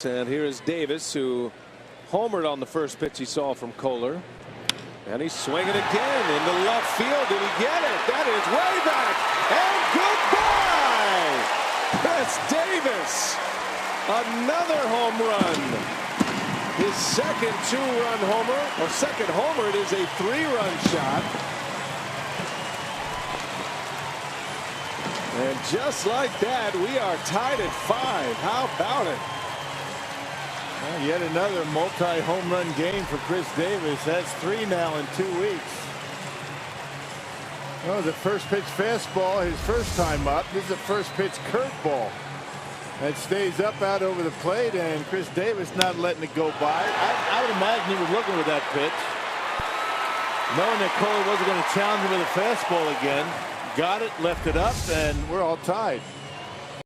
And here is Davis, who homered on the first pitch he saw from Kohler. And he's swinging again into left field. Did he get it? That is way back. And goodbye! Khris Davis. Another home run. His second two-run homer, or second homer. It is a three-run shot. And just like that, we are tied at 5. How about it? Well, yet another multi-home run game for Khris Davis. That's 3 now in 2 weeks. Oh, the first pitch fastball, his first time up. This is the first pitch curveball. That stays up out over the plate, and Khris Davis not letting it go by. I would imagine he was looking with that pitch, knowing that Kohler wasn't going to challenge him with a fastball again. Got it, left it up, and we're all tied.